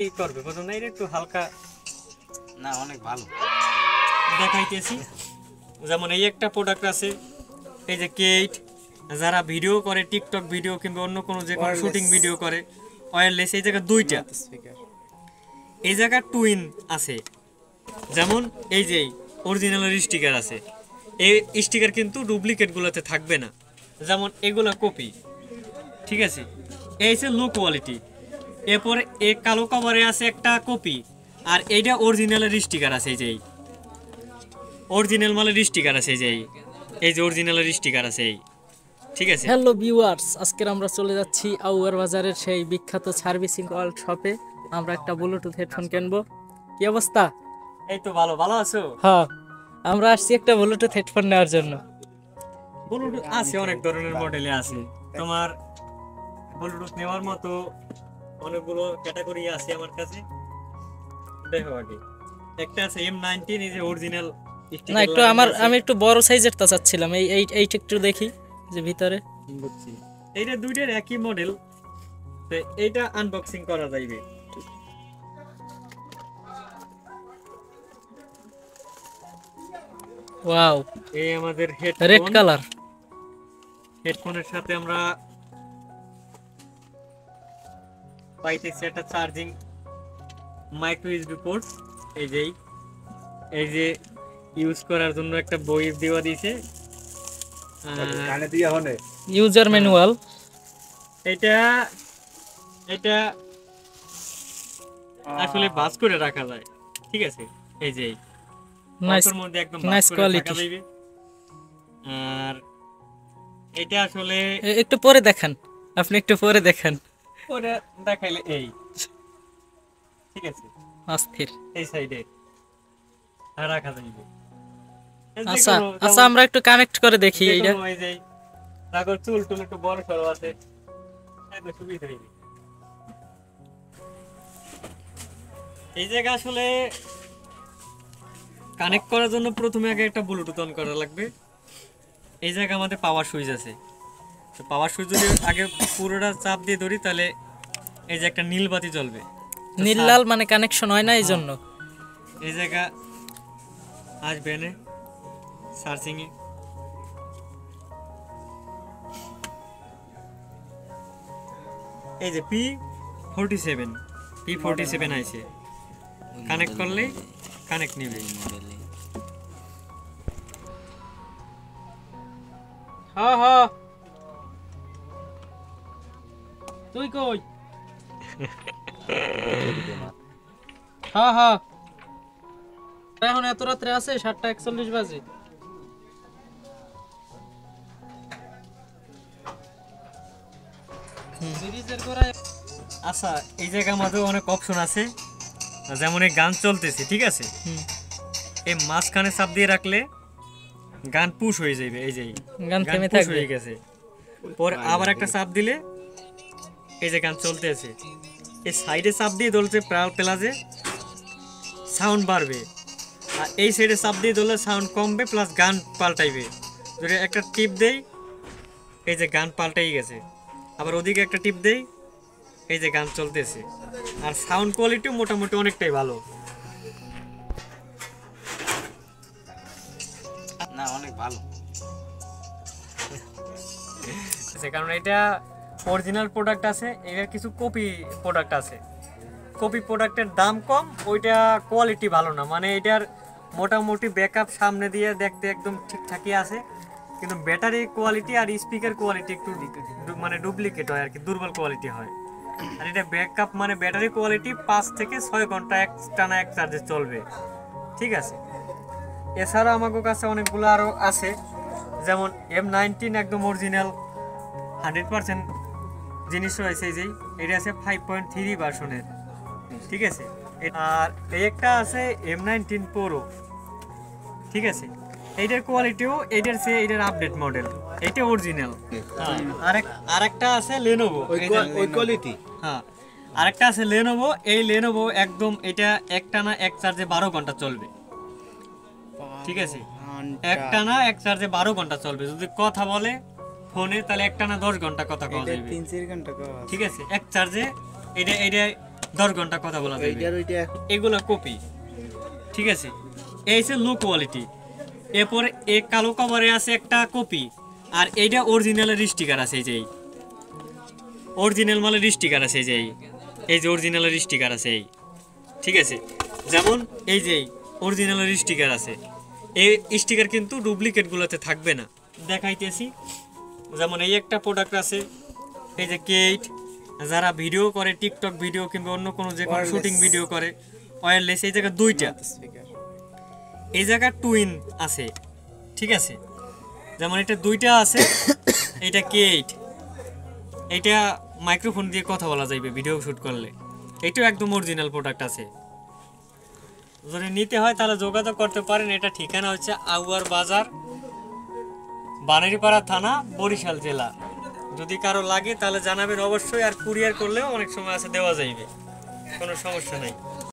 এই করবে প্রথমে এটা একটু হালকা না অনেক ভালো দেখাইতেছি। যেমন এই একটা প্রোডাক্ট আছে, এই যে কেট, যারা ভিডিও করে টিকটক ভিডিও কিংবা অন্য কোনো যে কোনো শুটিং ভিডিও করে, ওয়্যারলেস। এই জায়গা দুইটা, এই জায়গা টুইন আছে। যেমন এই যে অরিজিনালের স্টিকার আছে, এই স্টিকার কিন্তু ডুপ্লিকেটগুলোতে থাকবে না, যেমন এগুলো কপি, ঠিক আছে। এই হচ্ছে লো কোয়ালিটি। এরপরে এই কালো কভারে আছে একটা কপি, আর এইটা অরিজিনালের স্টিকার আছে। এই যে অরিজিনাল মালের স্টিকার আছে, এই যে অরিজিনালের স্টিকার আছে এই, ঠিক আছে। হ্যালো ভিউয়ার্স, আজকে আমরা চলে যাচ্ছি আউয়ার বাজারের সেই বিখ্যাত সার্ভিসিং ওয়ার্ল্ড শপে। আমরা একটা ব্লুটুথ হেডফোন কিনবো। কি অবস্থা? এই তো ভালো, ভালো আছো? হ্যাঁ, আমরা আসছি একটা ব্লুটুথ হেডফোন নেওয়ার জন্য। ব্লুটুথ আছে অনেক ধরনের মডেলে আছে, তোমার ব্লুটুথ নেওয়ার মতো অনেকগুলো ক্যাটাগরি আছে আমার কাছে। দেখো আগে একটা আছে M19, এই যে অরিজিনাল না, একটু আমি একটু বড় সাইজের তা চাচ্ছিলাম। এইটা একটু দেখি যে ভিতরে। বুঝছি, এইটা দুইটার একই মডেল, তো এইটা আনবক্সিং করা যাইবে। ওয়াও, এই আমাদের রেড কালার হেডফোনের সাথে আমরা পাইতেছি একটা চার্জিং মাইক্রো ইউএসবি পোর্ট। এই যে ইউজ করার জন্য একটা বই দেওয়া দিয়েছে, ইউজার ম্যানুয়াল। এটা আসলে ভাঁজ করে রাখা যায়, ঠিক আছে। এই যে বক্সের মধ্যে একদম ভাঁজ করে রাখা যাবে। আর এটা আসলে একটু পরে দেখান, আপনি একটু পরে দেখান। পরে দেখাইলে এই, ঠিক আছে, অস্থির। এই সাইডে রাখা যাবে। আচ্ছা আচ্ছা, আমরা একটু কানেক্ট করে দেখি। এইটা এই যে রাগর চুল টুল একটু বড় সরো আছে, একদম সুবিধা হইবে। এই জায়গা আসলে কানেক্ট করার জন্য প্রথমে আগে একটা ব্লুটুথ অন করা লাগবে। এই জায়গা আমাদের পাওয়ার সুইচ আছে, তো পাওয়ার সুইচ যদি আগে পুরোটা চাপ দিয়ে ধরি, তাহলে এই যে একটা নীল বাতি জ্বলবে। নীল লাল মানে কানেকশন হয় না, এই জন্য এই জায়গা আসবে না সার্চিং এ। এই যে P47 আইছে, কানেক্ট করলে কানেক্ট নেবে। হ্যাঁ হ্যাঁ, তুই কই? হ্যাঁ হ্যাঁ, এখন এত রাত্রে আছে, 7:41 বাজে। আচ্ছা, এই জায়গার মধ্যে অনেক অপশন আছে, যেমন এই গান চলতেছে, ঠিক আছে, এই মাঝখানে চাপ দিয়ে রাখলে গান পুশ হয়ে যাবে। এই যে গান থেমে পুশ হয়ে গেছে, পরে আবার একটা চাপ দিলে এই যে গান চলতে আছে। এই সাইডে চাপ দিয়ে ধরলে প্লাসে সাউন্ড বাড়বে, আর এই সাইডে চাপ দিয়ে ধরলে সাউন্ড কমবে প্লাস গান পাল্টাইবে। যদি একটা টিপ দেই, এই যে গান পাল্টাই গেছে, আবার ওদিকে একটা টিপ দেই, এই যে গান চলতেছে। আর সাউন্ড কোয়ালিটিও মোটামুটি অনেকটাই ভালো। না অনেক ভালো, কারণ এটা অরিজিনাল প্রোডাক্ট আছে, এর কিছু কপি প্রোডাক্ট আছে। কপি প্রোডাক্টের দাম কম, ওইটা কোয়ালিটি ভালো না। মানে এটার মোটামুটি ব্যাকআপ সামনে দিয়ে দেখতে একদম ঠিকঠাকই আছে, কিন্তু ব্যাটারি কোয়ালিটি আর স্পিকার কোয়ালিটি একটু মানে ডুপ্লিকেট হয় আর কি, দুর্বল কোয়ালিটি হয়। আর এটা ব্যাকআপ মানে ব্যাটারি কোয়ালিটি 5 থেকে 6 ঘন্টা টানা এক চার্জে চলবে, ঠিক আছে। এছাড়া আমাদের কাছে অনেকগুলো আরও আছে, যেমন M19 একদম অরিজিনাল 100% জিনিস রয়েছে। এই যে এটা আছে 5.3 ভার্সনের, ঠিক আছে। আর এই একটা আছে M19 Pro, ঠিক আছে। এইটার কোয়ালিটিও এইটার চেয়ে এইটার আপডেট মডেল, এইটা অরিজিনাল। আরেকটা আছে Lenovo, ওই কোয়ালিটি। হ্যাঁ, আরেকটা আছে Lenovo। এই Lenovo একদম এটা একটানা এক চার্জে 12 ঘন্টা চলবে, ঠিক আছে। একটানা এক চার্জে 12 ঘন্টা চলবে। যদি কথা বলে ফোনে, তাহলে একটানা 10 ঘন্টা কথা কওয়া যাবে, 3-4 ঘন্টা, ঠিক আছে, এক চার্জে। এটা 10 ঘন্টা কথা বলা যাবে। এগুলা কপি, ঠিক আছে। এই হচ্ছে লো কোয়ালিটি। এরপর এই কালো কভারে আছে একটা কপি, আর এইটা অরিজিনালের স্টিকার আছে। এই যে অরিজিনাল মালের স্টিকার আছে, এই যে অরিজিনালের স্টিকার আছে এই, ঠিক আছে। যেমন এই যে অরিজিনালের স্টিকার আছে, এই স্টিকার কিন্তু ডুপ্লিকেটগুলোতে থাকবে না। দেখাইতেছি, যেমন এই একটা প্রোডাক্ট আছে, এই যে কেট, যারা ভিডিও করে টিকটক ভিডিও কিংবা অন্য কোনো যে কোনো শুটিং ভিডিও করে, ওয়্যারলেস। এই জায়গায় দুইটা, এই জায়গায় টুইন আছে, ঠিক আছে। যেমন এটা দুইটা আছে, এইটা কেট, এইটা মাইক্রোফোন দিয়ে কথা বলা যাবে ভিডিও শুট করলে। এটাও একদম অরিজিনাল প্রোডাক্ট আছে। যদি নিতে হয় তাহলে যোগাযোগ করতে পারেন। এটা ঠিকানা হচ্ছে আউয়ার বাজার, বানারীপাড়া থানা, বরিশাল জেলা। যদি কারো লাগে তাহলে জানাবেন অবশ্যই, আর কুরিয়ার করলেও অনেক সময় আছে দেওয়া যাইবে, কোনো সমস্যা নাই।